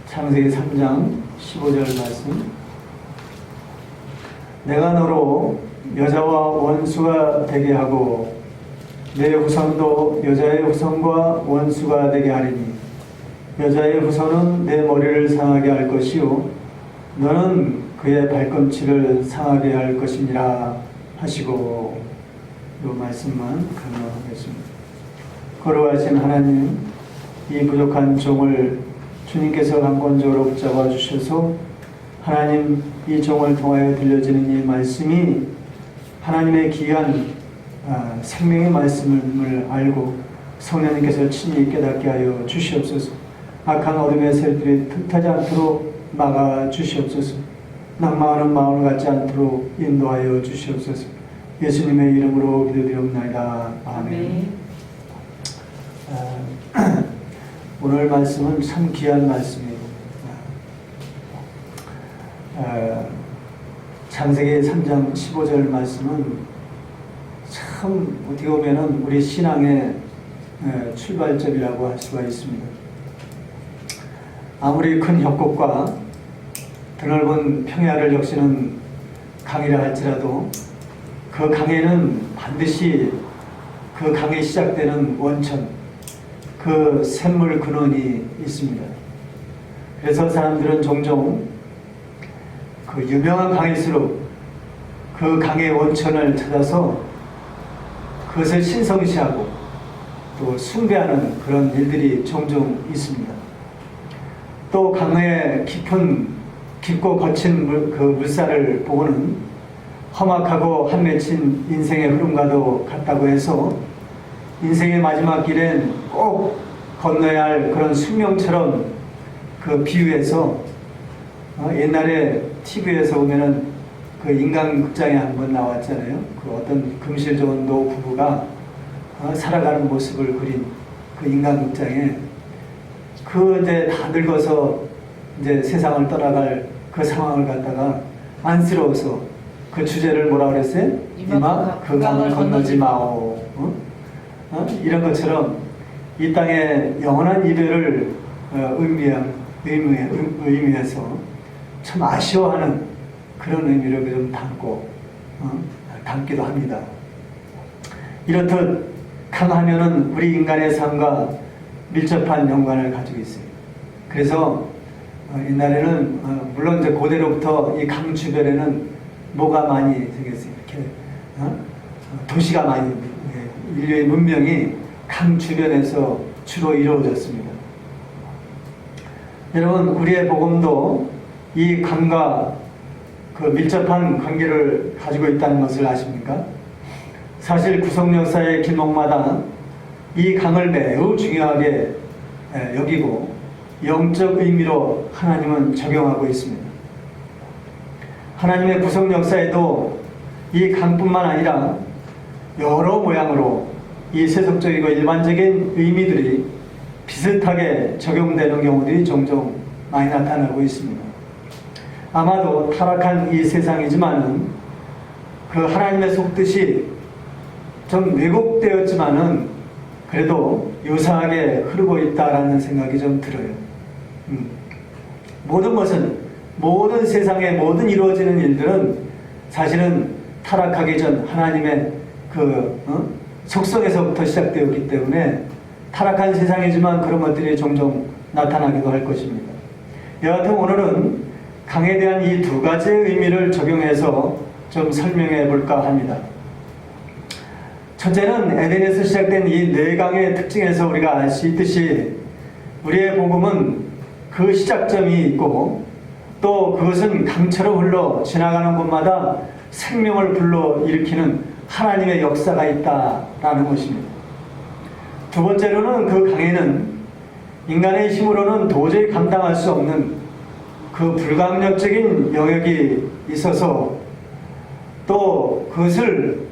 창세기 3장 15절 말씀. 내가 너로 여자와 원수가 되게 하고 내 후손도 여자의 후손과 원수가 되게 하리니 여자의 후손은 내 머리를 상하게 할 것이요 너는 그의 발꿈치를 상하게 할 것이니라 하시고, 이 말씀만 강조하겠습니다. 거룩하신 하나님, 이 부족한 종을 주님께서 강권적으로 붙잡아 주셔서 하나님, 이 종을 통하여 들려지는 이 말씀이 하나님의 귀한 생명의 말씀을 알고 성령님께서 친히 깨닫게 하여 주시옵소서. 악한 어둠의 셀들이 틈타지 않도록 막아 주시옵소서. 낭망하는 마음을 갖지 않도록 인도하여 주시옵소서. 예수님의 이름으로 기도드리옵나이다. 아멘. 오늘 말씀은 참 귀한 말씀이에요. 창세기 3장 15절 말씀은 참 어떻게 보면 우리 신앙의 출발점이라고 할 수가 있습니다. 아무리 큰 협곡과 드넓은 평야를 적시는 강이라 할지라도 그 강에는 반드시 그 강에 시작되는 원천, 그 샘물 근원이 있습니다. 그래서 사람들은 종종 그 유명한 강일수록 그 강의 원천을 찾아서 그것을 신성시하고 또 숭배하는 그런 일들이 종종 있습니다. 또 강의 깊고 거친 그 물살을 보고는 험악하고 한맺힌 인생의 흐름과도 같다고 해서 인생의 마지막 길엔 꼭 건너야 할 그런 숙명처럼 그 비유해서 옛날에 TV에서 보면은 그 인간극장에 한번 나왔잖아요. 그 어떤 금실 좋은 노 부부가 살아가는 모습을 그린 그 인간극장에 그 이제 다 늙어서 이제 세상을 떠나갈 그 상황을 갖다가 안쓰러워서 그 주제를 뭐라 그랬어요? 이마 그 강을 건너지 마오. 이런 것처럼 이 땅의 영원한 이별을 의미해서 참 아쉬워하는 그런 의미를 좀 담기도 합니다. 이렇듯 강하면은 우리 인간의 삶과 밀접한 연관을 가지고 있어요. 그래서 옛날에는 물론 이제 고대로부터 이 강 주변에는 뭐가 많이 생겼어요. 이렇게 도시가 많이, 인류의 문명이 강 주변에서 주로 이루어졌습니다. 여러분, 우리의 복음도 이 강과 그 밀접한 관계를 가지고 있다는 것을 아십니까? 사실 구속 역사의 길목마다 이 강을 매우 중요하게 여기고 영적 의미로 하나님은 적용하고 있습니다. 하나님의 구속 역사에도 이 강뿐만 아니라 여러 모양으로 이 세속적이고 일반적인 의미들이 비슷하게 적용되는 경우들이 종종 많이 나타나고 있습니다. 아마도 타락한 이 세상이지만은 그 하나님의 속뜻이 좀 왜곡되었지만은 그래도 유사하게 흐르고 있다라는 생각이 좀 들어요. 모든 것은, 모든 세상에 모든 이루어지는 일들은 사실은 타락하기 전 하나님의 속성에서부터 시작되었기 때문에 타락한 세상이지만 그런 것들이 종종 나타나기도 할 것입니다. 여하튼 오늘은 강에 대한 이 두 가지의 의미를 적용해서 좀 설명해 볼까 합니다. 첫째는 에덴에서 시작된 이 네 강의 특징에서 우리가 알 수 있듯이 우리의 복음은 그 시작점이 있고 또 그것은 강처럼 흘러 지나가는 곳마다 생명을 불러일으키는 하나님의 역사가 있다라는 것입니다. 두 번째로는 그 강에는 인간의 힘으로는 도저히 감당할 수 없는 그 불강력적인 영역이 있어서 또 그것을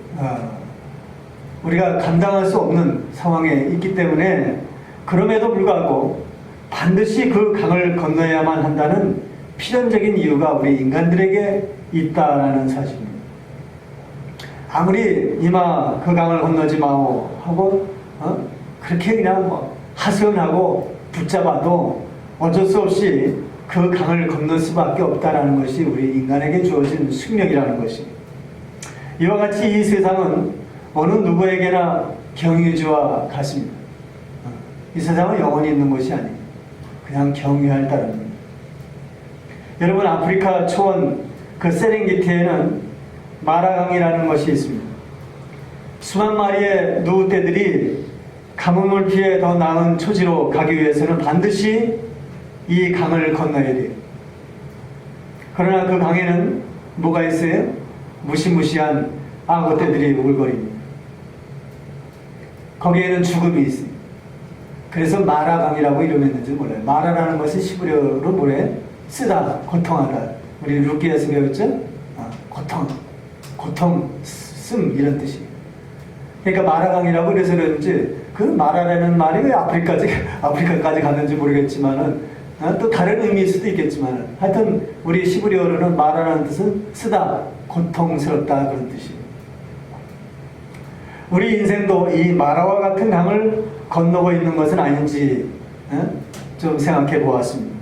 우리가 감당할 수 없는 상황에 있기 때문에 그럼에도 불구하고 반드시 그 강을 건너야만 한다는 필연적인 이유가 우리 인간들에게 있다라는 사실입니다. 아무리 이마 그 강을 건너지 마오 하고 그렇게 그냥 하소연하고 붙잡아도 어쩔 수 없이 그 강을 건널 수밖에 없다는 것이 우리 인간에게 주어진 숙명이라는 것이. 이와 같이 이 세상은 어느 누구에게나 경유지와 같습니다. 이 세상은 영원히 있는 것이 아니에요. 그냥 경유할 따름입니다. 여러분, 아프리카 초원 그 세렝게티에는 마라강이라는 것이 있습니다. 수만 마리의 누구떼들이 가뭄을 피해 더 나은 초지로 가기 위해서는 반드시 이 강을 건너야 돼요. 그러나 그 강에는 뭐가 있어요? 무시무시한 악어떼들이 울거립니다. 거기에는 죽음이 있어요. 그래서 마라강이라고 이름했는지 몰라요. 마라라는 것이 시브리어로 뭐래? 쓰다, 고통하다. 우리 루키에서 배웠죠? 고통, 씀 이런 뜻이에요. 그러니까 마라강이라고 그래서 그런지 그 마라라는 말이 왜 아프리카까지 갔는지 모르겠지만은 또 다른 의미일 수도 있겠지만은 하여튼 우리 시브리어로는 마라라는 뜻은 쓰다, 고통스럽다 그런 뜻이에요. 우리 인생도 이 마라와 같은 강을 건너고 있는 것은 아닌지 좀 생각해 보았습니다.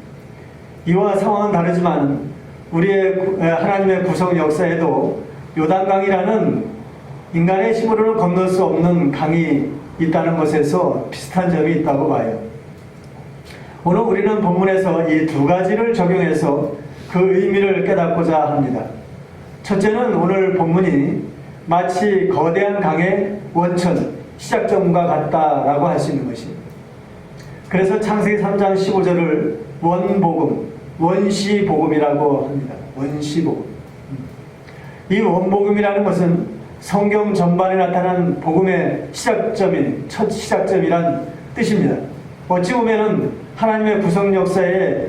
이와 상황은 다르지만 우리의 하나님의 구속 역사에도 요단강이라는 인간의 힘으로는 건널 수 없는 강이 있다는 것에서 비슷한 점이 있다고 봐요. 오늘 우리는 본문에서 이 두 가지를 적용해서 그 의미를 깨닫고자 합니다. 첫째는 오늘 본문이 마치 거대한 강의 원천, 시작점과 같다라고 할 수 있는 것입니다. 그래서 창세기 3장 15절을 원복음, 원시복음이라고 합니다. 원시복음. 이 원복음이라는 것은 성경 전반에 나타난 복음의 시작점인, 첫 시작점이란 뜻입니다. 어찌 보면은 하나님의 구속 역사에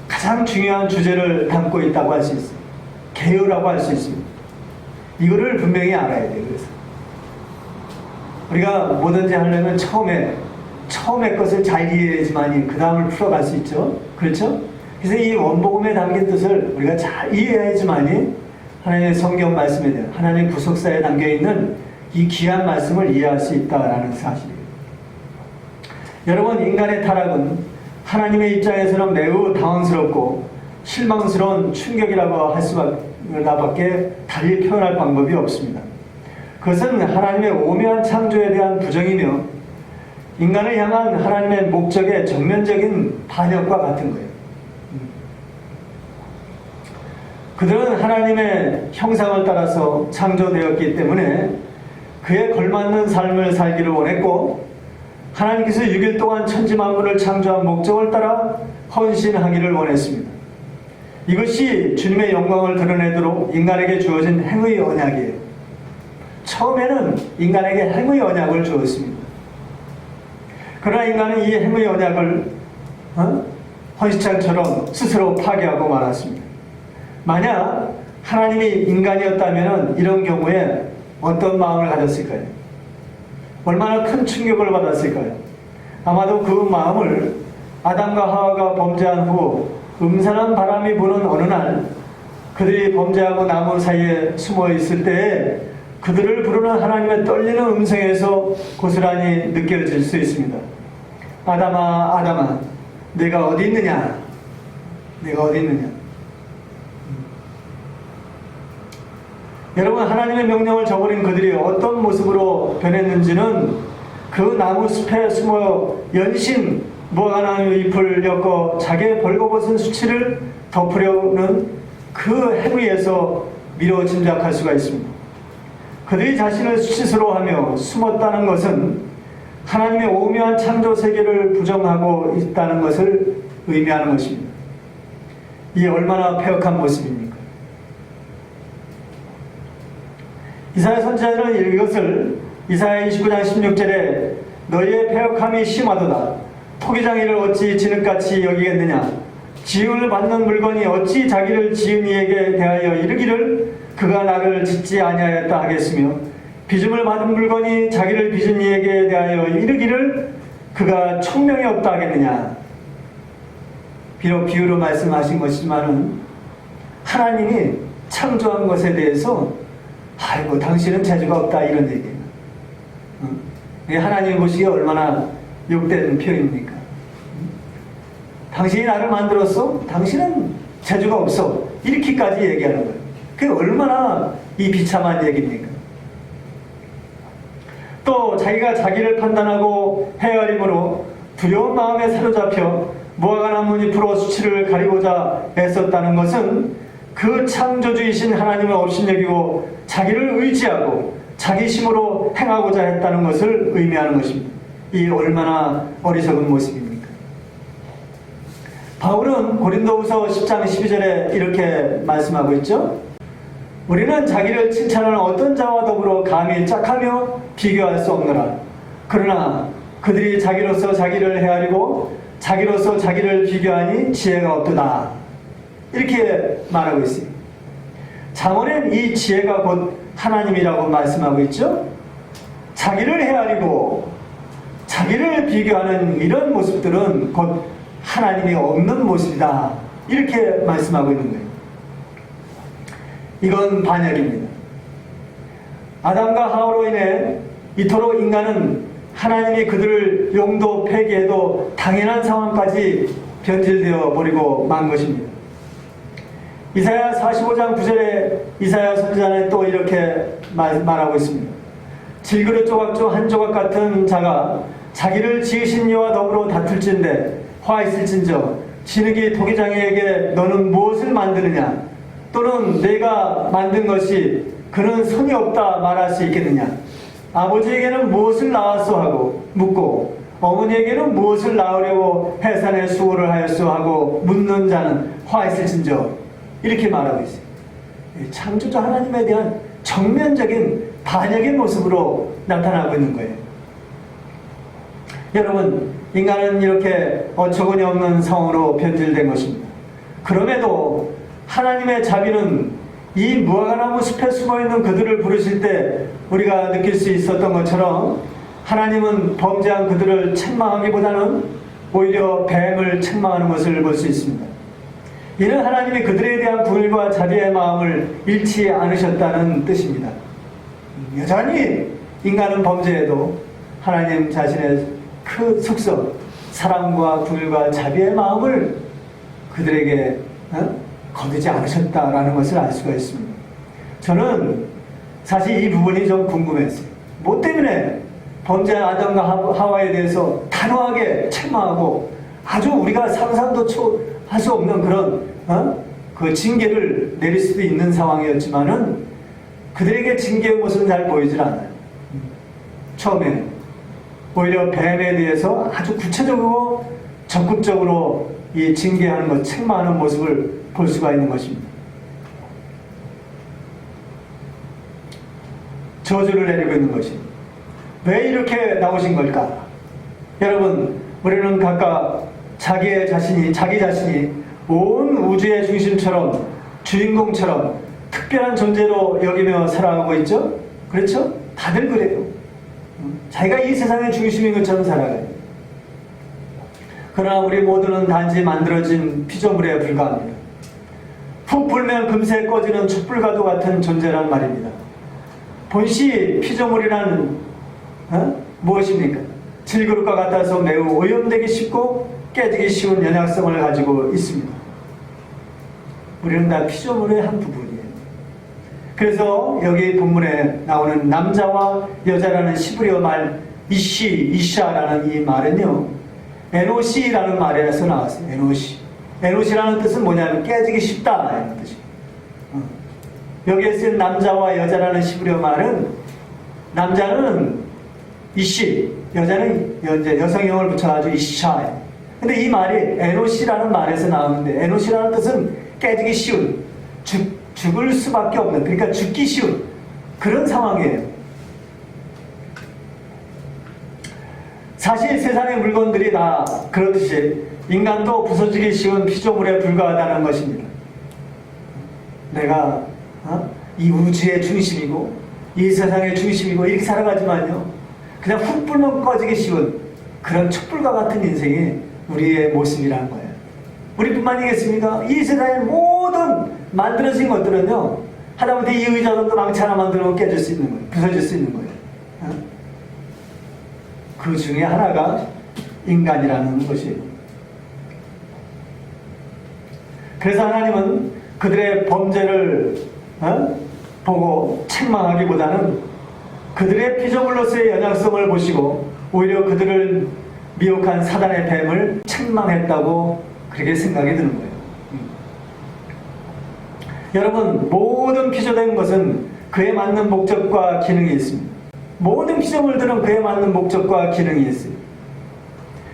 가장 중요한 주제를 담고 있다고 할 수 있습니다. 개요라고 할 수 있습니다. 이거를 분명히 알아야 돼요. 그래서 우리가 뭐든지 하려면 처음에 것을 잘 이해해야지만이 그 다음을 풀어갈 수 있죠. 그렇죠? 그래서 이 원복음에 담긴 뜻을 우리가 잘 이해해야지만이 하나님의 성경 말씀에 대한 하나님의 구속사에 담겨있는 이 귀한 말씀을 이해할 수 있다는 사실이에요. 여러분, 인간의 타락은 하나님의 입장에서는 매우 당황스럽고 실망스러운 충격이라고 할 수밖에 달리 표현할 방법이 없습니다. 그것은 하나님의 오묘한 창조에 대한 부정이며 인간을 향한 하나님의 목적의 정면적인 반역과 같은 거예요. 그들은 하나님의 형상을 따라서 창조되었기 때문에 그에 걸맞는 삶을 살기를 원했고 하나님께서 6일 동안 천지만물을 창조한 목적을 따라 헌신하기를 원했습니다. 이것이 주님의 영광을 드러내도록 인간에게 주어진 행의 언약이에요. 처음에는 인간에게 행의 언약을 주었습니다. 그러나 인간은 이 행의 언약을 헌시장처럼 스스로 파괴하고 말았습니다. 만약 하나님이 인간이었다면 이런 경우에 어떤 마음을 가졌을까요? 얼마나 큰 충격을 받았을까요? 아마도 그 마음을 아담과 하와가 범죄한 후 음산한 바람이 부는 어느 날 그들이 범죄하고 나무 사이에 숨어 있을 때에 그들을 부르는 하나님의 떨리는 음성에서 고스란히 느껴질 수 있습니다. 아담아, 아담아, 내가 어디 있느냐? 내가 어디 있느냐? 여러분, 하나님의 명령을 저버린 그들이 어떤 모습으로 변했는지는 그 나무 숲에 숨어 연신 무화과나무 잎을 엮어 자기의 벌거벗은 수치를 덮으려는 그 행위에서 미뤄 짐작할 수가 있습니다. 그들이 자신을 수치스러워하며 숨었다는 것은 하나님의 오묘한 창조 세계를 부정하고 있다는 것을 의미하는 것입니다. 이 얼마나 폐역한 모습입니까? 이사야 선지자는 이것을 이사야 29장 16절에 너희의 폐역함이 심하도다. 토기장이를 어찌 진흙같이 여기겠느냐? 지음을 받는 물건이 어찌 자기를 지은 이에게 대하여 이르기를 그가 나를 짓지 아니하였다 하겠으며 빚음을 받은 물건이 자기를 빚은 이에게 대하여 이르기를 그가 총명이 없다 하겠느냐? 비록 비유로 말씀하신 것이지만은 하나님이 창조한 것에 대해서 아이고 당신은 재주가 없다 이런 얘기예요. 하나님 보시기에 얼마나 욕된 표현입니까? 당신이 나를 만들었어? 당신은 재주가 없어. 이렇게까지 얘기하는 거예요. 그게 얼마나 이 비참한 얘기입니까? 또 자기가 자기를 판단하고 헤아림으로 두려운 마음에 사로잡혀 무화과 나무 잎으로 수치를 가리고자 애썼다는 것은 그 창조주이신 하나님을 업신여기고 자기를 의지하고 자기 힘으로 행하고자 했다는 것을 의미하는 것입니다. 이 얼마나 어리석은 모습입니까? 바울은 고린도후서 10장 12절에 이렇게 말씀하고 있죠. 우리는 자기를 칭찬하는 어떤 자와 더불어 감히 짝하며 비교할 수 없노라. 그러나 그들이 자기로서 자기를 헤아리고 자기로서 자기를 비교하니 지혜가 없도다. 이렇게 말하고 있습니다. 잠언엔 이 지혜가 곧 하나님이라고 말씀하고 있죠. 자기를 헤아리고 자기를 비교하는 이런 모습들은 곧 하나님이 없는 모습이다. 이렇게 말씀하고 있는 거예요. 이건 반역입니다. 아담과 하와로 인해 이토록 인간은 하나님이 그들을 용도 폐기해도 당연한 상황까지 변질되어 버리고 만 것입니다. 이사야 45장 9절에 이사야 선지자는 또 이렇게 말하고 있습니다. 질그릇 조각 중 한 조각 같은 자가 자기를 지으신 이와 더불어 다툴진대 화 있을진저 진흙이 토기장에게 너는 무엇을 만드느냐 또는 내가 만든 것이 그는 선이 없다 말할 수 있겠느냐. 아버지에게는 무엇을 낳았소 하고 묻고 어머니에게는 무엇을 낳으려고 해산의 수고를 하였소 하고 묻는 자는 화 있을진저 이렇게 말하고 있어요. 창조자 하나님에 대한 정면적인 반역의 모습으로 나타나고 있는 거예요. 여러분, 인간은 이렇게 어처구니 없는 상황으로 변질된 것입니다. 그럼에도 하나님의 자비는 이 무화과나무 숲에 숨어있는 그들을 부르실 때 우리가 느낄 수 있었던 것처럼 하나님은 범죄한 그들을 책망하기보다는 오히려 뱀을 책망하는 것을 볼 수 있습니다. 이는 하나님이 그들에 대한 긍휼과 자비의 마음을 잃지 않으셨다는 뜻입니다. 여전히 인간은 범죄해도 하나님 자신의 그 속성, 사랑과 긍휼과 자비의 마음을 그들에게 거두지 않으셨다라는 것을 알 수가 있습니다. 저는 사실 이 부분이 좀 궁금했어요. 뭐 때문에 범죄한 아담과 하와에 대해서 단호하게 책망하고 아주 우리가 상상도 할 수 없는 그런 그 징계를 내릴 수도 있는 상황이었지만은 그들에게 징계의 모습은 잘 보이질 않아요. 처음에는 오히려 뱀에 대해서 아주 구체적이고 적극적으로 이 징계하는 것, 책망하는 모습을 볼 수가 있는 것입니다. 저주를 내리고 있는 것입니다. 왜 이렇게 나오신 걸까? 여러분, 우리는 각각 자기 자신이 온 우주의 중심처럼 주인공처럼 특별한 존재로 여기며 살아가고 있죠? 그렇죠? 다들 그래요. 자기가 이 세상의 중심인 것처럼 살아가요. 그러나 우리 모두는 단지 만들어진 피조물에 불과합니다. 푹 불면 금세 꺼지는 촛불과도 같은 존재란 말입니다. 본시 피조물이란 무엇입니까? 질그릇과 같아서 매우 오염되기 쉽고 깨지기 쉬운 연약성을 가지고 있습니다. 우리는 다 피조물의 한 부분이에요. 그래서 여기 본문에 나오는 남자와 여자라는 시브리어 말 이샤라는 이 말은요, 에노시라는 말에서 나왔어요. 에노시라는 뜻은 뭐냐면 깨지기 쉽다 이런 뜻이에요. 여기에 쓴 남자와 여자라는 시브리어 말은 남자는 이시, 여자는 여성형을 붙여가지고 이샤예요. 근데 이 말이 에노시라는 말에서 나오는데 에노시라는 뜻은 깨지기 쉬운, 죽을 수밖에 없는, 그러니까 죽기 쉬운 그런 상황이에요. 사실 세상의 물건들이 다 그렇듯이 인간도 부서지기 쉬운 피조물에 불과하다는 것입니다. 내가 이 우주의 중심이고 이 세상의 중심이고 이렇게 살아가지만요, 그냥 훅 불면 꺼지기 쉬운 그런 촛불과 같은 인생이 우리의 모습이라는 거예요. 우리뿐만이겠습니까? 이 세상의 모든 만들어진 것들은요, 하다못해 이 의자도 망치 하나 만들면 깨질 수 있는 거예요. 부서질 수 있는 거예요. 그 중에 하나가 인간이라는 것이에요. 그래서 하나님은 그들의 범죄를 보고 책망하기보다는 그들의 피조물로서의 연약성을 보시고 오히려 그들을 미혹한 사단의 뱀을 책망했다고 그렇게 생각이 드는 거예요. 여러분, 모든 피조된 것은 그에 맞는 목적과 기능이 있습니다. 모든 피조물들은 그에 맞는 목적과 기능이 있어요.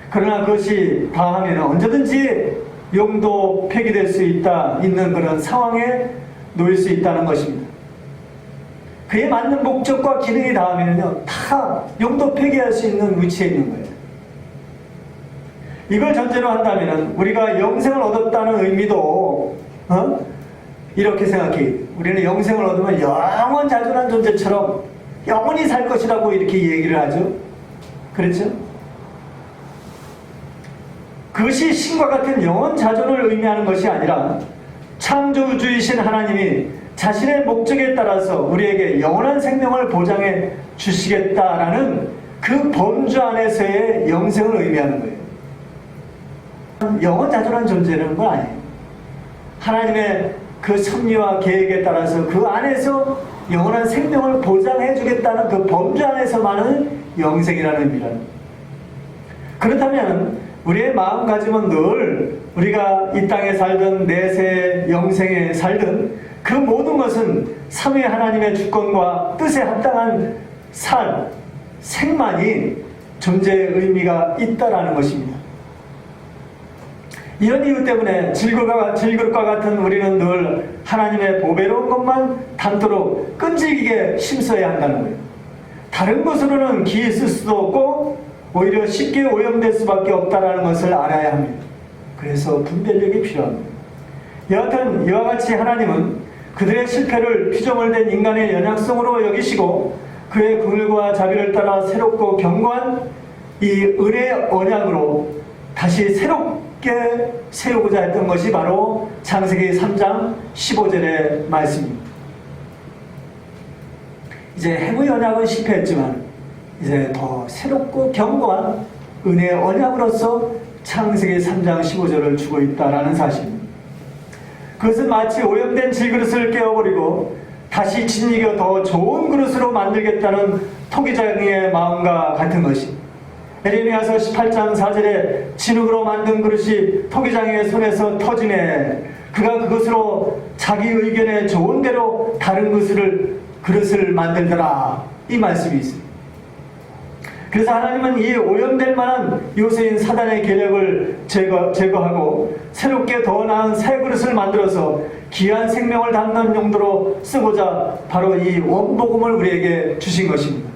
그러나 그것이 다하면 언제든지 용도 폐기될 수 있는 그런 상황에 놓일 수 있다는 것입니다. 그에 맞는 목적과 기능이 다하면요, 다 용도 폐기할 수 있는 위치에 있는 거예요. 이걸 전제로 한다면 우리가 영생을 얻었다는 의미도 이렇게 생각해. 우리는 영생을 얻으면 영원자존한 존재처럼 영원히 살 것이라고 이렇게 얘기를 하죠. 그렇죠? 그것이 신과 같은 영원자존을 의미하는 것이 아니라 창조주이신 하나님이 자신의 목적에 따라서 우리에게 영원한 생명을 보장해 주시겠다라는 그 범주 안에서의 영생을 의미하는 거예요. 영원자존한 존재라는 건 아니에요. 하나님의 그 섭리와 계획에 따라서 그 안에서 영원한 생명을 보장해 주겠다는 그 범주 안에서만은 영생이라는 의미라는. 그렇다면 우리의 마음가짐은 늘 우리가 이 땅에 살든 내세 영생에 살든 그 모든 것은 삼위 하나님의 주권과 뜻에 합당한 생만이 존재의 의미가 있다라는 것입니다. 이런 이유 때문에 질그릇과 같은 우리는 늘 하나님의 보배로운 것만 담도록 끈질기게 힘써야 한다는 거예요. 다른 것으로는 기회 쓸 수도 없고 오히려 쉽게 오염될 수밖에 없다는 것을 알아야 합니다. 그래서 분별력이 필요합니다. 여하튼 이와 같이 하나님은 그들의 실패를 피조물된 인간의 연약성으로 여기시고 그의 긍휼과 자비를 따라 새롭고 견고한 이 은혜의 언약으로 다시 새롭게 세우고자 했던 것이 바로 창세기 3장 15절의 말씀입니다. 이제 해의 언약은 실패했지만 이제 더 새롭고 견고한 은혜의 언약으로서 창세기 3장 15절을 주고 있다는 사실입니다. 그것은 마치 오염된 질그릇을 깨어버리고 다시 짓이겨 더 좋은 그릇으로 만들겠다는 토기장의 마음과 같은 것입니다. 에레미야서 18장 4절에 진흙으로 만든 그릇이 토기장의 손에서 터지네. 그가 그것으로 자기 의견에 좋은 대로 다른 그릇을 만들더라. 이 말씀이 있습니다. 그래서 하나님은 이 오염될 만한 요새인 사단의 계략을 제거하고 새롭게 더 나은 새 그릇을 만들어서 귀한 생명을 담는 용도로 쓰고자 바로 이 원복음을 우리에게 주신 것입니다.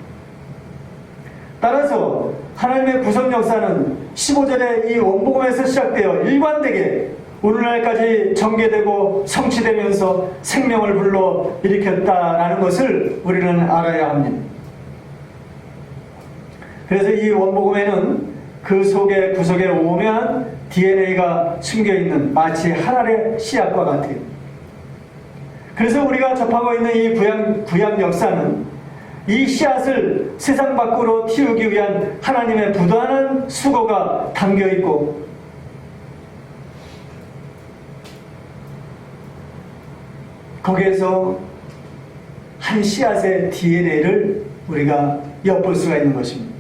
따라서 하나님의 구속 역사는 15절의 이 원복음에서 시작되어 일관되게 오늘날까지 전개되고 성취되면서 생명을 불러 일으켰다라는 것을 우리는 알아야 합니다. 그래서 이 원복음에는 그 속에 구속에 오묘한 DNA가 숨겨있는 마치 한 알의 씨앗과 같아요. 그래서 우리가 접하고 있는 이 구약 역사는 이 씨앗을 세상 밖으로 틔우기 위한 하나님의 부단한 수고가 담겨있고 거기에서 한 씨앗의 DNA를 우리가 엿볼 수가 있는 것입니다.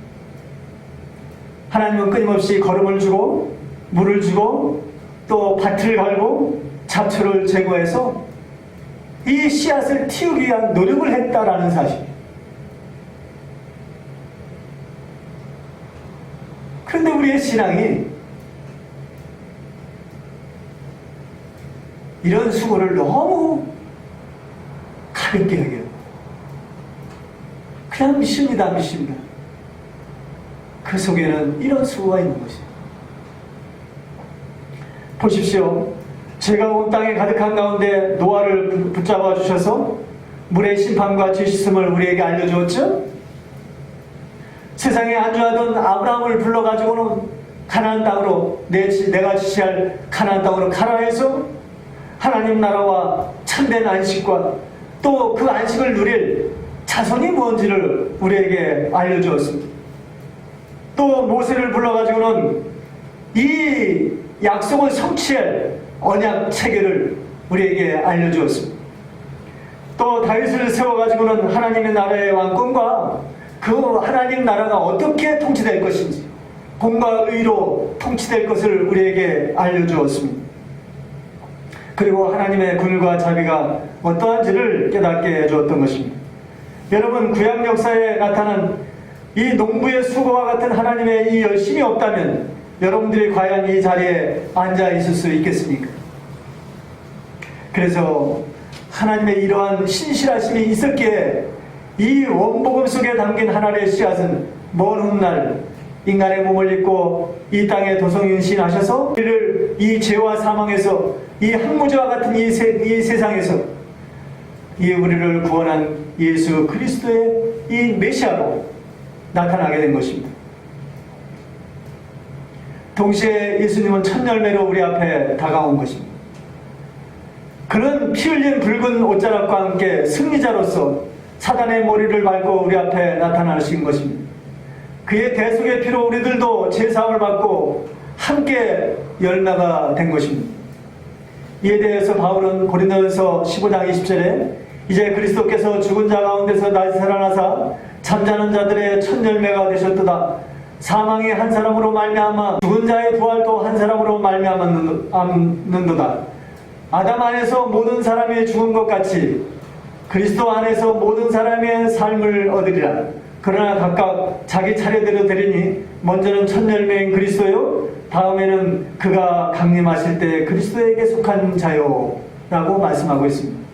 하나님은 끊임없이 거름을 주고 물을 주고 또 밭을 갈고 잡초를 제거해서 이 씨앗을 틔우기 위한 노력을 했다라는 사실입니다. 그런데 우리의 신앙이 이런 수고를 너무 가볍게 여겨요. 그냥 믿습니다. 그 속에는 이런 수고가 있는 것이에요. 보십시오. 죄가 온 땅에 가득한 가운데 노아를 붙잡아 주셔서 물의 심판과 죄 씻음을 우리에게 알려주었죠. 세상에 안주하던 아브라함을 불러가지고는 가나안 땅으로 내가 지시할 가나안 땅으로 가라 해서 하나님 나라와 참된 안식과 또 그 안식을 누릴 자손이 뭔지를 우리에게 알려주었습니다. 또 모세를 불러가지고는 이 약속을 성취할 언약 체계를 우리에게 알려주었습니다. 또 다윗을 세워가지고는 하나님의 나라의 왕권과 그 하나님 나라가 어떻게 통치될 것인지, 공과 의로 통치될 것을 우리에게 알려주었습니다. 그리고 하나님의 긍휼과 자비가 어떠한지를 깨닫게 해주었던 것입니다. 여러분, 구약 역사에 나타난 이 농부의 수고와 같은 하나님의 이 열심이 없다면 여러분들이 과연 이 자리에 앉아 있을 수 있겠습니까? 그래서 하나님의 이러한 신실하심이 있었기에 이 원복음 속에 담긴 하나님의 씨앗은 먼 훗날 인간의 몸을 입고 이 땅에 도성인신하셔서 우리를 이 죄와 사망에서 이 항무지와 같은 이 세상에서 이 우리를 구원한 예수 그리스도의 이 메시아로 나타나게 된 것입니다. 동시에 예수님은 첫 열매로 우리 앞에 다가온 것입니다. 그는 피 흘린 붉은 옷자락과 함께 승리자로서 사단의 머리를 밟고 우리 앞에 나타나신 것입니다. 그의 대속의 피로 우리들도 제사함을 받고 함께 열매가 된 것입니다. 이에 대해서 바울은 고린도전서 15장 20절에 이제 그리스도께서 죽은 자 가운데서 다시 살아나사 잠자는 자들의 첫 열매가 되셨도다. 사망이 한 사람으로 말미암아 죽은 자의 부활도 한 사람으로 말미암았는도다. 아담 안에서 모든 사람이 죽은 것 같이 그리스도 안에서 모든 사람의 삶을 얻으리라. 그러나 각각 자기 차례대로 되리니 먼저는 첫 열매인 그리스도요, 다음에는 그가 강림하실 때 그리스도에게 속한 자요 라고 말씀하고 있습니다.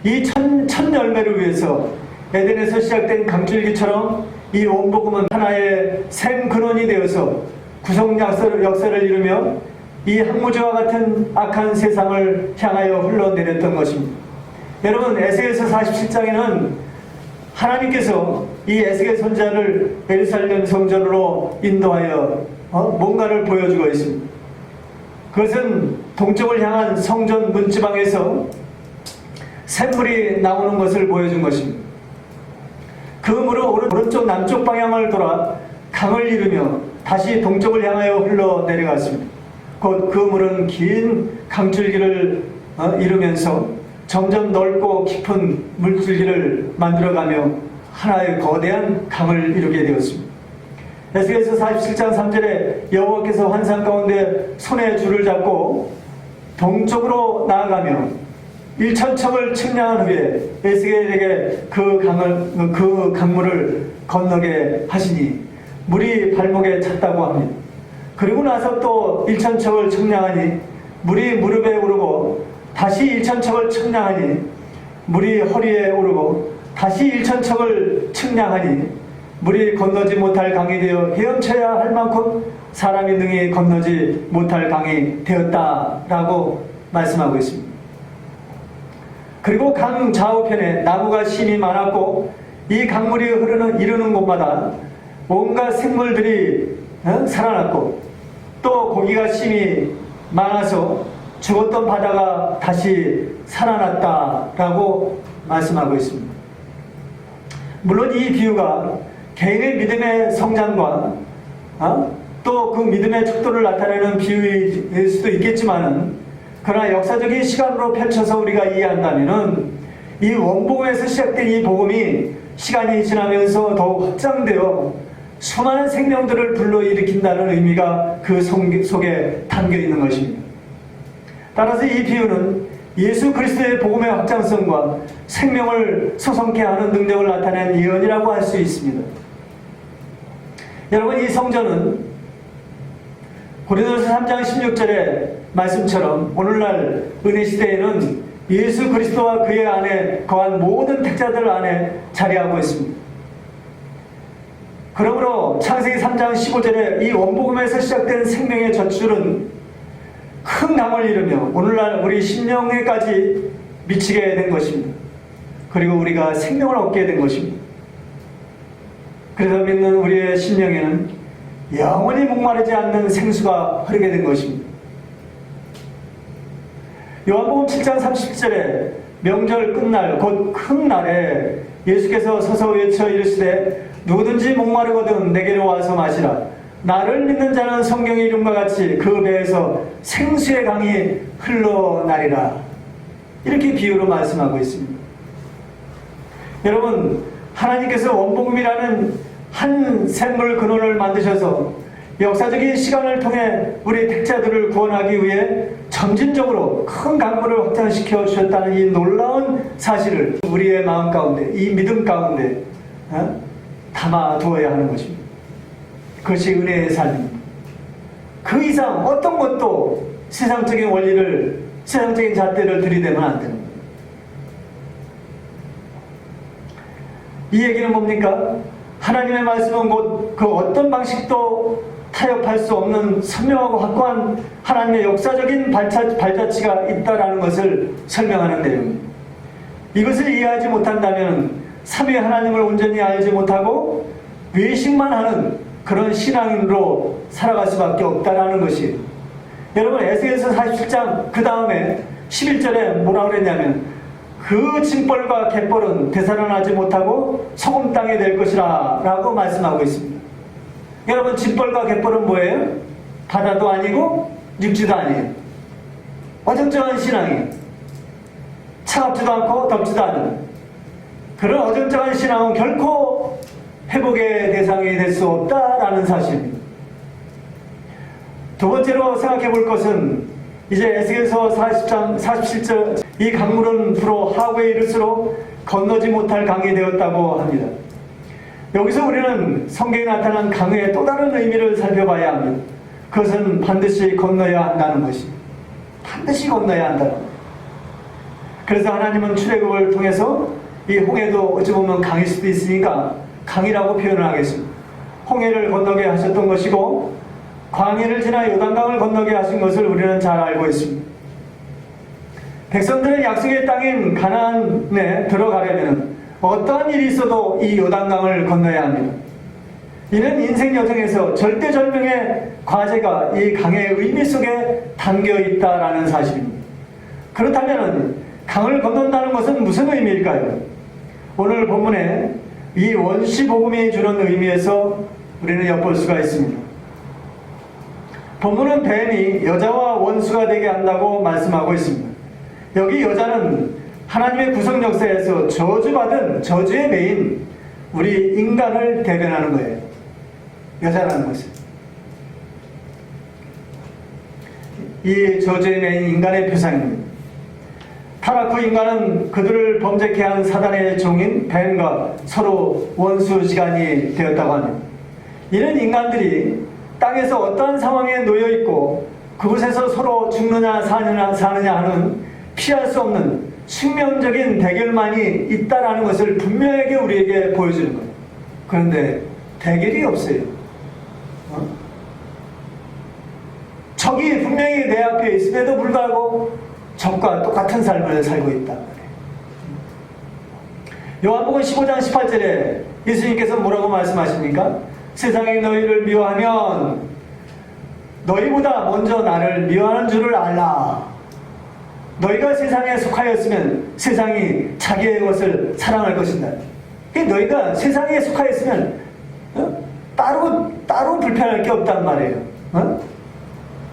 이 첫 열매를 위해서 에덴에서 시작된 강줄기처럼 이 원복음은 하나의 생 근원이 되어서 구속 역사를 이루며 이 항무지와 같은 악한 세상을 향하여 흘러내렸던 것입니다. 여러분, 에스겔서 47장에는 하나님께서 이 에스겔 선지자를 예루살렘 성전으로 인도하여 뭔가를 보여주고 있습니다. 그것은 동쪽을 향한 성전 문지방에서 샘물이 나오는 것을 보여준 것입니다. 그 물은 오른쪽 남쪽 방향을 돌아 강을 이루며 다시 동쪽을 향하여 흘러내려갔습니다. 곧 그 물은 긴 강줄기를 이루면서 점점 넓고 깊은 물줄기를 만들어가며 하나의 거대한 강을 이루게 되었습니다. 에스겔서 47장 3절에 여호와께서 환상 가운데 손에 줄을 잡고 동쪽으로 나아가며 1,000척을 측량한 후에 에스겔에게 그 강물을 건너게 하시니 물이 발목에 찼다고 합니다. 그리고 나서 또 1,000척을 측량하니 물이 무릎에 오르고 다시 1,000척을 측량하니 물이 허리에 오르고 다시 1,000척을 측량하니 물이 건너지 못할 강이 되어 헤엄쳐야 할 만큼 사람이 능히 건너지 못할 강이 되었다라고 말씀하고 있습니다. 그리고 강 좌우편에 나무가 심이 많았고 이 강물이 이르는 곳마다 온갖 생물들이 살아났고 또 고기가 심이 많아서 죽었던 바다가 다시 살아났다라고 말씀하고 있습니다. 물론 이 비유가 개인의 믿음의 성장과 또 그 믿음의 척도를 나타내는 비유일 수도 있겠지만은, 그러나 역사적인 시간으로 펼쳐서 우리가 이해한다면은 이 원복음에서 시작된 이 복음이 시간이 지나면서 더욱 확장되어 수많은 생명들을 불러일으킨다는 의미가 그 속에 담겨 있는 것입니다. 따라서 이 비유는 예수 그리스도의 복음의 확장성과 생명을 소성케 하는 능력을 나타낸 예언이라고 할 수 있습니다. 여러분, 이 성전은 고린도서 3장 16절의 말씀처럼 오늘날 은혜시대에는 예수 그리스도와 그의 안에 거한 모든 택자들 안에 자리하고 있습니다. 그러므로 창세기 3장 15절에 이 원복음에서 시작된 생명의 젖줄은 큰 강을 이루며 오늘날 우리 심령에까지 미치게 된 것입니다. 그리고 우리가 생명을 얻게 된 것입니다. 그래서 믿는 우리의 심령에는 영원히 목마르지 않는 생수가 흐르게 된 것입니다. 요한복음 7장 30절에 명절 끝날 곧 큰 날에 예수께서 서서 외쳐 이르시되 누구든지 목마르거든 내게로 와서 마시라. 나를 믿는 자는 성경의 이름과 같이 그 배에서 생수의 강이 흘러나리라. 이렇게 비유로 말씀하고 있습니다. 여러분, 하나님께서 원복음이라는 한 샘물 근원을 만드셔서 역사적인 시간을 통해 우리 택자들을 구원하기 위해 점진적으로 큰 강물을 확장시켜 주셨다는 이 놀라운 사실을 우리의 마음 가운데, 이 믿음 가운데 담아두어야 하는 것입니다. 그것이 은혜의 삶입니다. 그 이상 어떤 것도 세상적인 원리를, 세상적인 잣대를 들이대면 안 되는 거예요. 이 얘기는 뭡니까? 하나님의 말씀은 곧 그 어떤 방식도 타협할 수 없는 선명하고 확고한 하나님의 역사적인 발자취가 있다라는 것을 설명하는 내용입니다. 이것을 이해하지 못한다면 삼위 하나님을 온전히 알지 못하고 외식만 하는 그런 신앙으로 살아갈 수밖에 없다라는 것이, 여러분 에스겔서 47장 그 다음에 11절에 뭐라고 그랬냐면 그 짐벌과 갯벌은 되살아나지 못하고 소금 땅이 될 것이라 라고 말씀하고 있습니다. 여러분, 짐벌과 갯벌은 뭐예요? 바다도 아니고 육지도 아니에요. 어정쩡한 신앙이에요. 차갑지도 않고 덥지도 않은 그런 어정쩡한 신앙은 결코 회복의 대상이 될 수 없다라는 사실입니다. 두 번째로 생각해 볼 것은 이제 에스겔서 40장 47절, 이 강물은 부로 하구에 이를수록 건너지 못할 강이 되었다고 합니다. 여기서 우리는 성경에 나타난 강의 또 다른 의미를 살펴봐야 합니다. 그것은 반드시 건너야 한다는 것입니다. 반드시 건너야 한다는 것. 그래서 하나님은 출애굽을 통해서 이 홍해도 어찌 보면 강일 수도 있으니까 강이라고 표현을 하겠습니다. 홍해를 건너게 하셨던 것이고 광야를 지나 요단강을 건너게 하신 것을 우리는 잘 알고 있습니다. 백성들은 약속의 땅인 가나안에 들어가려면 어떠한 일이 있어도 이 요단강을 건너야 합니다. 이는 인생 여정에서 절대절명의 과제가 이 강의 의미 속에 담겨 있다라는 사실입니다. 그렇다면 강을 건넌다는 것은 무슨 의미일까요? 오늘 본문에 이 원시 복음이 주는 의미에서 우리는 엿볼 수가 있습니다. 본문은 뱀이 여자와 원수가 되게 한다고 말씀하고 있습니다. 여기 여자는 하나님의 구성 역사에서 저주받은 저주의 매인 우리 인간을 대변하는 거예요. 여자라는 것은. 이 저주의 매인 인간의 표상입니다. 타락 후 인간은 그들을 범죄케 한 사단의 종인 뱀과 서로 원수지간이 되었다고 합니다. 이는 인간들이 땅에서 어떠한 상황에 놓여있고 그곳에서 서로 죽느냐 사느냐 하는 피할 수 없는 숙명적인 대결만이 있다라는 것을 분명하게 우리에게 보여주는 거예요. 그런데 대결이 없어요. 적이 분명히 내 앞에 있음에도 불구하고 적과 똑같은 삶을 살고 있단 말이에요. 요한복음 15장 18절에 예수님께서 뭐라고 말씀하십니까? 세상이 너희를 미워하면 너희보다 먼저 나를 미워하는 줄을 알라. 너희가 세상에 속하였으면 세상이 자기의 것을 사랑할 것이다. 너희가 세상에 속하였으면 따로 불편할 게 없단 말이에요.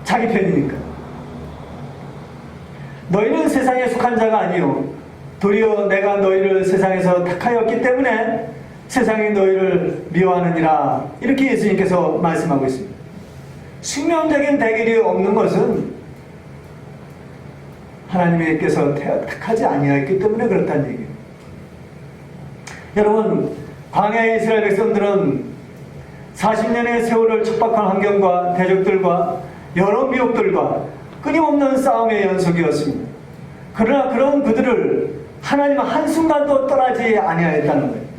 자기 편이니까. 너희는 세상에 속한 자가 아니요 도리어 내가 너희를 세상에서 택하였기 때문에 세상이 너희를 미워하느니라. 이렇게 예수님께서 말씀하고 있습니다. 숙명적인 대결이 없는 것은 하나님께서 택하지 아니하였기 때문에 그렇다는 얘기예요. 여러분, 광야의 이스라엘 백성들은 40년의 세월을 척박한 환경과 대적들과 여러 미혹들과 끊임없는 싸움의 연속이었습니다. 그러나 그런 그들을 하나님은 한순간도 떠나지 아니하였다는 거예요.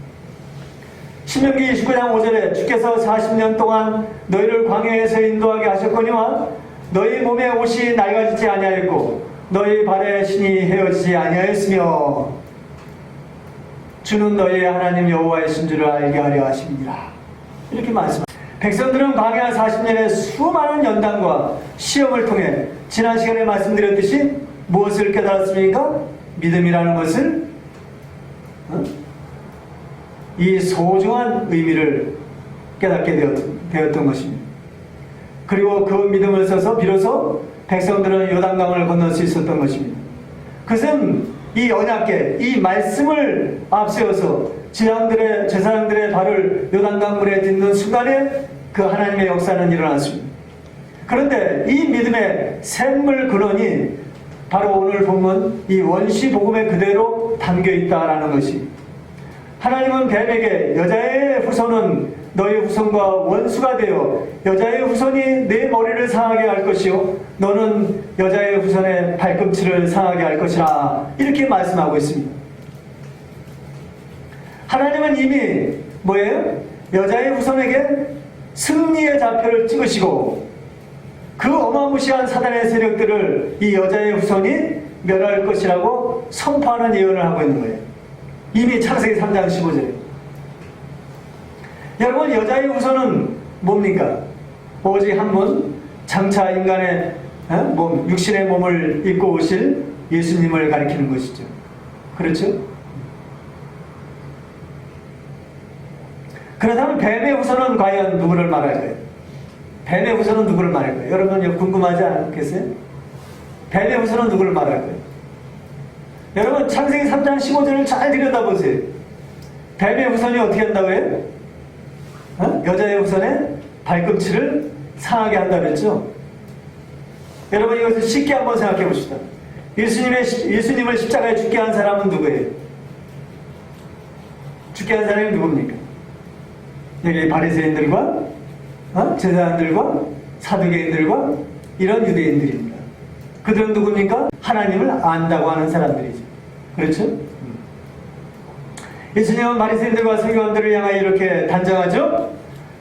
신명기 29장 5절에 주께서 40년 동안 너희를 광야에서 인도하게 하셨거니와 너희 몸의 옷이 낡아지지 아니하였고 너희 발의 신이 헤어지지 아니하였으며 주는 너희의 하나님 여호와의 신주를 알게 하려 하심이니라. 이렇게 말씀합니다. 백성들은 광야 40년의 수많은 연단과 시험을 통해 지난 시간에 말씀드렸듯이 무엇을 깨달았습니까? 믿음이라는 것을 이 소중한 의미를 깨닫게 되었던 것입니다. 그리고 그 믿음을 써서 비로소 백성들은 요단강을 건널 수 있었던 것입니다. 그것은 이 언약궤, 이 말씀을 앞세워서 제사장들의 발을 요단강 물에 딛는 순간에 그 하나님의 역사는 일어났습니다. 그런데 이 믿음의 샘물 근원이 바로 오늘 본문 이 원시 복음에 그대로 담겨 있다라는 것이, 하나님은 뱀에게 여자의 후손은 너의 후손과 원수가 되어 여자의 후손이 내 머리를 상하게 할 것이요 너는 여자의 후손의 발꿈치를 상하게 할 것이라, 이렇게 말씀하고 있습니다. 하나님은 이미 뭐예요? 여자의 후손에게 승리의 좌표를 찍으시고 그 어마무시한 사단의 세력들을 이 여자의 후손이 멸할 것이라고 선포하는 예언을 하고 있는 거예요. 이미 창세기 3장 15절에. 여러분, 여자의 후손은 뭡니까? 오직 한 분, 장차 인간의 육신의 몸을 입고 오실 예수님을 가리키는 것이죠. 그렇죠? 그렇다면 뱀의 후손은 과연 누구를 말할까요? 뱀의 후손은 누구를 말할까요? 여러분 궁금하지 않겠어요? 뱀의 후손은 누구를 말할까요? 여러분 창세기 3장 15절을 잘 들여다보세요. 뱀의 후손이 어떻게 한다고요? 여자의 후손의 발꿈치를 상하게 한다 그랬죠? 여러분 이것을 쉽게 한번 생각해 봅시다. 예수님을 십자가에 죽게 한 사람은 누구예요? 죽게 한 사람이 누굽니까? 여기 바리새인들과 제사장들과 사두개인들과 이런 유대인들입니다. 그들은 누굽니까? 하나님을 안다고 하는 사람들이죠. 그렇죠? 예수님은 바리새인들과 서기관들을 향하여 이렇게 단정하죠.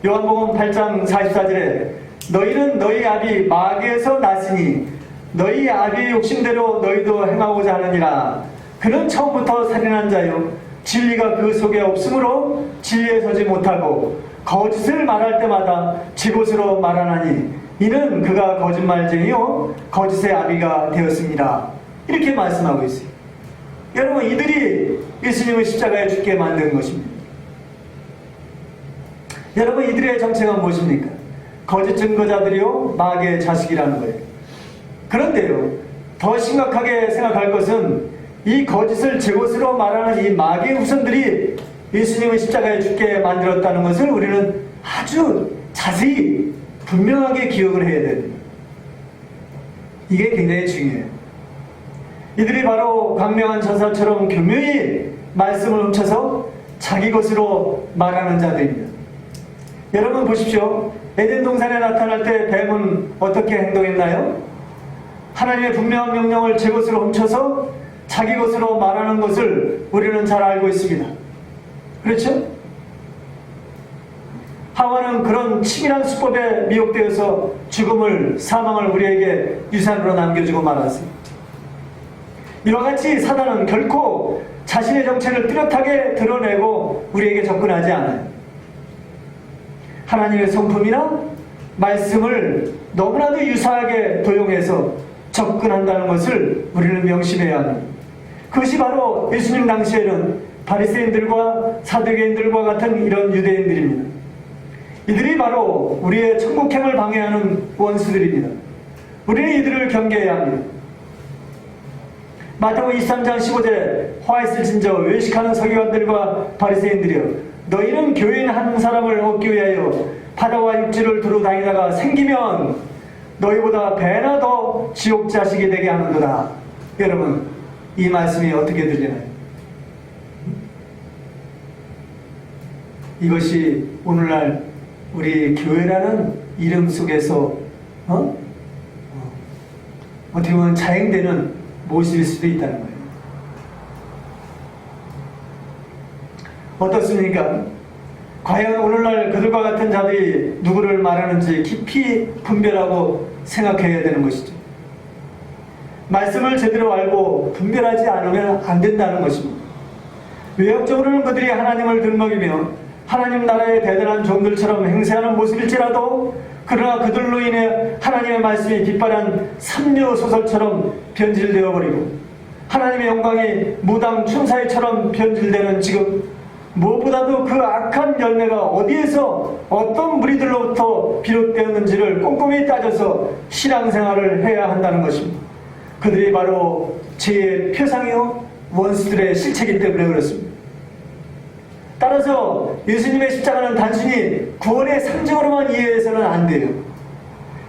요한복음 8장 44절에 너희는 너희 아비 마귀에서 났으니 너희 아비의 욕심대로 너희도 행하고자 하느니라. 그는 처음부터 살인한 자요 진리가 그 속에 없으므로 진리에 서지 못하고 거짓을 말할 때마다 지 것으로 말하나니 이는 그가 거짓말쟁이요 거짓의 아비가 되었습니다. 이렇게 말씀하고 있어요. 여러분 이들이 예수님을 십자가에 죽게 만든 것입니다. 여러분 이들의 정체가 무엇입니까? 거짓 증거자들이요 마귀의 자식이라는 거예요. 그런데요 더 심각하게 생각할 것은 이 거짓을 제 것으로 말하는 이 마귀의 후손들이 예수님을 십자가에 죽게 만들었다는 것을 우리는 아주 자세히 분명하게 기억을 해야 됩니다. 이게 굉장히 중요해요. 이들이 바로 광명한 전사처럼 교묘히 말씀을 훔쳐서 자기 것으로 말하는 자들입니다. 여러분 보십시오. 에덴 동산에 나타날 때 뱀은 어떻게 행동했나요? 하나님의 분명한 명령을 제 것으로 훔쳐서 자기 것으로 말하는 것을 우리는 잘 알고 있습니다. 그렇죠? 하와는 그런 치밀한 수법에 미혹되어서 죽음을, 사망을 우리에게 유산으로 남겨주고 말았어요. 이와 같이 사단은 결코 자신의 정체를 뚜렷하게 드러내고 우리에게 접근하지 않아요. 하나님의 성품이나 말씀을 너무나도 유사하게 도용해서 접근한다는 것을 우리는 명심해야 합니다. 그것이 바로 예수님 당시에는 바리새인들과 사두개인들과 같은 이런 유대인들입니다. 이들이 바로 우리의 천국행을 방해하는 원수들입니다. 우리는 이들을 경계해야 합니다. 마태복음 23장 15절에 화 있을진저 외식하는 서기관들과 바리새인들이여 너희는 교인 한 사람을 얻기 위하여 바다와 육지를 두루 다니다가 생기면 너희보다 배나 더 지옥 자식이 되게 하는도다. 여러분 이 말씀이 어떻게 들리나요? 이것이 오늘날 우리 교회라는 이름 속에서 어떻게 보면 자행되는 모습일 수도 있다는 거예요. 어떻습니까? 과연 오늘날 그들과 같은 자들이 누구를 말하는지 깊이 분별하고 생각해야 되는 것이죠. 말씀을 제대로 알고 분별하지 않으면 안 된다는 것입니다. 외형적으로는 그들이 하나님을 들먹이며 하나님 나라의 대단한 종들처럼 행세하는 모습일지라도 그러나 그들로 인해 하나님의 말씀이 빛바란 삼류 소설처럼 변질되어 버리고 하나님의 영광이 무당 춤사위처럼 변질되는 지금 무엇보다도 그 악한 열매가 어디에서 어떤 무리들로부터 비롯되었는지를 꼼꼼히 따져서 신앙생활을 해야 한다는 것입니다. 그들이 바로 죄의 표상이요 원수들의 실체이기 때문에 그렇습니다. 따라서 예수님의 십자가는 단순히 구원의 상징으로만 이해해서는 안 돼요.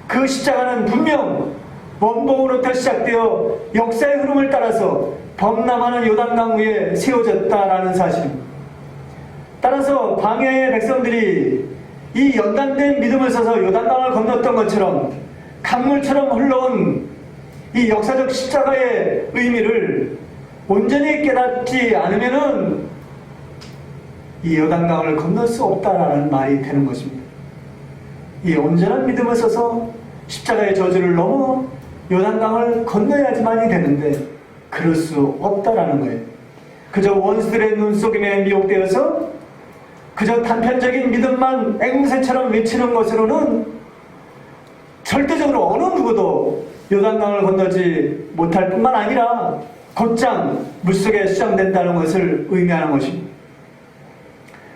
그 십자가는 분명 원복으로부터 시작되어 역사의 흐름을 따라서 범람하는 요단강 위에 세워졌다라는 사실입니다. 따라서 광야의 백성들이 이 연단된 믿음을 써서 요단강을 건넜던 것처럼 강물처럼 흘러온 이 역사적 십자가의 의미를 온전히 깨닫지 않으면은 이 요단강을 건널 수 없다라는 말이 되는 것입니다. 이 온전한 믿음을 써서 십자가의 저주를 넘어 요단강을 건너야지만이 되는데 그럴 수 없다라는 거예요. 그저 원수들의 눈속임에 미혹되어서 그저 단편적인 믿음만 앵무새처럼 외치는 것으로는 절대적으로 어느 누구도 요단강을 건너지 못할 뿐만 아니라 곧장 물속에 수장된다는 것을 의미하는 것입니다.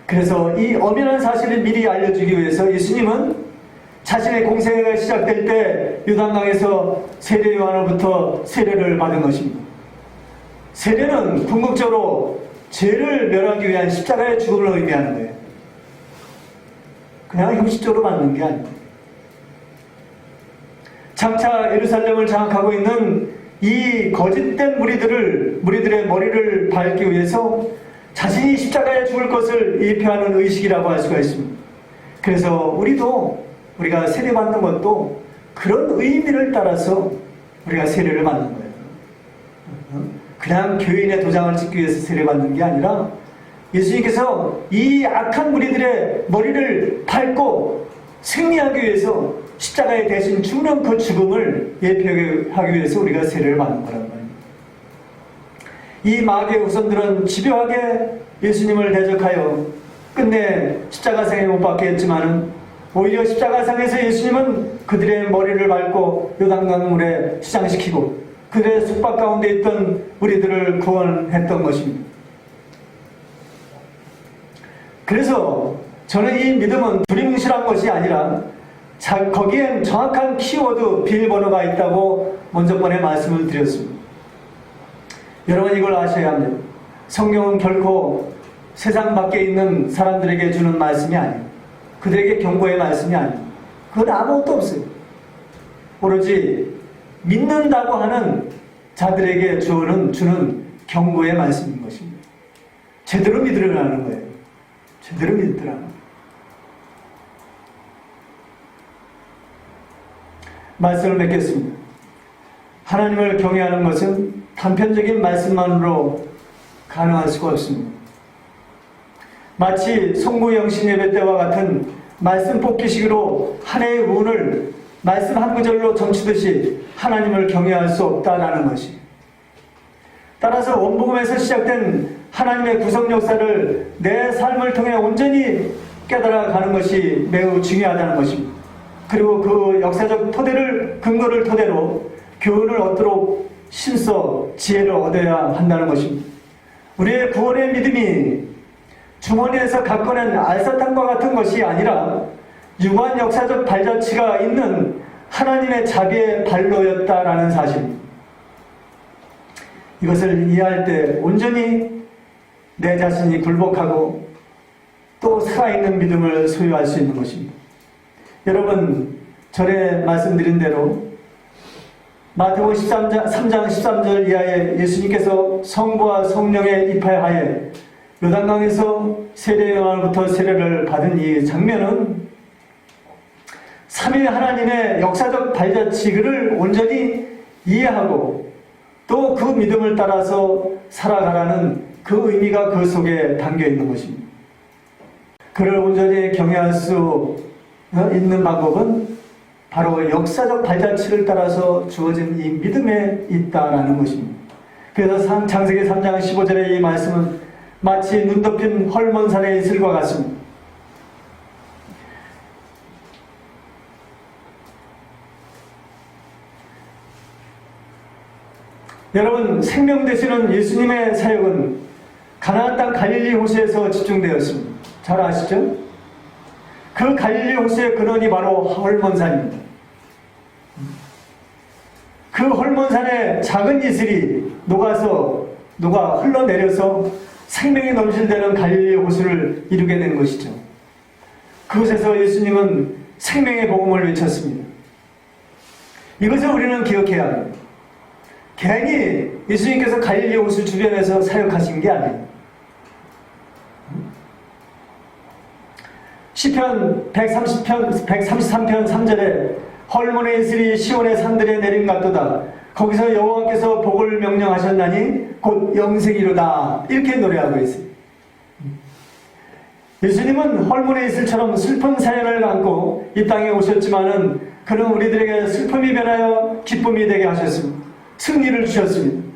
그래서 이 엄연한 사실을 미리 알려주기 위해서 예수님은 자신의 공생애가 시작될 때 요단강에서 세례 요한으로부터 세례를 받은 것입니다. 세례는 궁극적으로 죄를 멸하기 위한 십자가의 죽음을 의미하는 거예요. 그냥 형식적으로 받는 게 아닙니다. 장차 예루살렘을 장악하고 있는 이 거짓된 무리들의 머리를 밟기 위해서 자신이 십자가에 죽을 것을 예표하는 의식이라고 할 수가 있습니다. 그래서 우리가 세례받는 것도 그런 의미를 따라서 우리가 세례를 받는 거예요. 그냥 교인의 도장을 찍기 위해서 세례받는 게 아니라 예수님께서 이 악한 무리들의 머리를 밟고 승리하기 위해서 십자가에 대신 죽는 그 죽음을 예표하기 위해서 우리가 세례를 받는 거란 말입니다. 이 마귀의 후손들은 집요하게 예수님을 대적하여 끝내 십자가상에 못 박게 했지만은 오히려 십자가상에서 예수님은 그들의 머리를 밟고 요단강물에 시장시키고 그들의 속박 가운데 있던 우리들을 구원했던 것입니다. 그래서 저는 이 믿음은 두리뭉실한 것이 아니라 거기엔 정확한 키워드 비밀번호가 있다고 먼저 번에 말씀을 드렸습니다. 여러분 이걸 아셔야 합니다. 성경은 결코 세상 밖에 있는 사람들에게 주는 말씀이 아니에요. 그들에게 경고의 말씀이 아니에요. 그건 아무것도 없어요. 오로지 믿는다고 하는 자들에게 주는 경고의 말씀인 것입니다. 제대로 믿으라는 거예요. 제대로 믿으라는 거예요. 말씀을 맺겠습니다. 하나님을 경외하는 것은 단편적인 말씀만으로 가능할 수가 없습니다. 마치 송구영신 예배 때와 같은 말씀 뽑기식으로 한 해의 운을 말씀 한 구절로 점치듯이 하나님을 경외할 수 없다라는 것이. 따라서 원복음에서 시작된 하나님의 구속 역사를 내 삶을 통해 온전히 깨달아가는 것이 매우 중요하다는 것입니다. 그리고 그 역사적 근거를 토대로 교훈을 얻도록 심써 지혜를 얻어야 한다는 것입니다. 우리의 구원의 믿음이 주머니에서 갖고낸 알사탕과 같은 것이 아니라 유한 역사적 발자취가 있는 하나님의 자비의 발로였다라는 사실입니다. 이것을 이해할 때 온전히 내 자신이 굴복하고 또 살아있는 믿음을 소유할 수 있는 것입니다. 여러분, 전에 말씀드린 대로 마태복음 3장 13절 이하에 예수님께서 성부와 성령의 입하에 요단강에서 세례 요한으로부터 세례를 받은 이 장면은 삼위 하나님의 역사적 발자취를 온전히 이해하고 또 그 믿음을 따라서 살아가라는 그 의미가 그 속에 담겨 있는 것입니다. 그를 온전히 경외할 수 있는 방법은 바로 역사적 발자취를 따라서 주어진 이 믿음에 있다라는 것입니다. 그래서 창세기 3장 15절의 이 말씀은 마치 눈 덮인 헐몬산의 이슬과 같습니다. 여러분, 생명 되시는 예수님의 사역은 가나안 땅 갈릴리 호수에서 집중되었습니다. 잘 아시죠? 그 갈릴리 호수의 근원이 바로 헐몬산입니다. 그 헐몬산에 작은 이슬이 녹아 흘러내려서 생명이 넘실대는 갈릴리 호수를 이루게 된 것이죠. 그곳에서 예수님은 생명의 복음을 외쳤습니다. 이것을 우리는 기억해야 합니다. 괜히 예수님께서 갈릴리 호수 주변에서 사역하신 게 아니에요. 시편 133편 3절에 헐몬의 이슬이 시온의 산들에 내림 같도다. 거기서 여호와께서 복을 명령하셨나니 곧 영생이로다. 이렇게 노래하고 있어요. 예수님은 헐몬의 이슬처럼 슬픈 사연을 안고 이 땅에 오셨지만은 그는 우리들에게 슬픔이 변하여 기쁨이 되게 하셨습니다. 승리를 주셨습니다.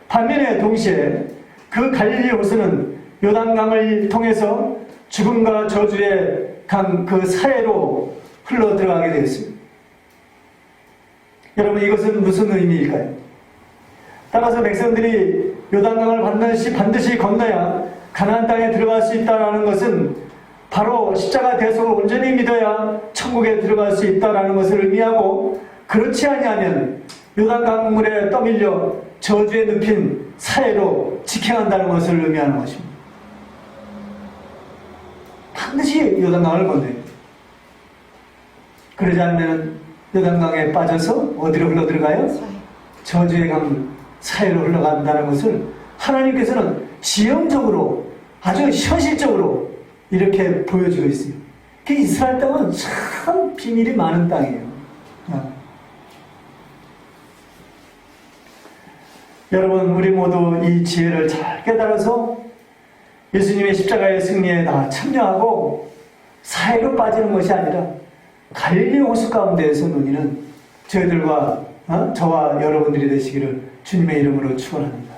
반면에 동시에 그 갈릴리 호수는 요단강을 통해서 죽음과 저주의 강 그 사이로 흘러 들어가게 되었습니다. 여러분, 이것은 무슨 의미일까요? 따라서 백성들이 요단강을 반드시 건너야 가나안 땅에 들어갈 수 있다는 것은 바로 십자가 대속을 온전히 믿어야 천국에 들어갈 수 있다는 것을 의미하고, 그렇지 아니하면 요단강 물에 떠밀려 저주의 늪인 사해로 직행한다는 것을 의미하는 것입니다. 반드시 요단강을 건너요. 그러지 않으면 요단강에 빠져서 어디로 흘러 들어가요? 저주의 강물 사해로 흘러간다는 것을 하나님께서는 지형적으로 아주 현실적으로 이렇게 보여주고 있습니다. 그 이스라엘 땅은 참 비밀이 많은 땅이에요. 여러분, 우리 모두 이 지혜를 잘 깨달아서 예수님의 십자가의 승리에 다 참여하고 사해로 빠지는 것이 아니라 갈릴리 호수 가운데에서 누리는 저희들과 저와 여러분들이 되시기를 주님의 이름으로 축원합니다.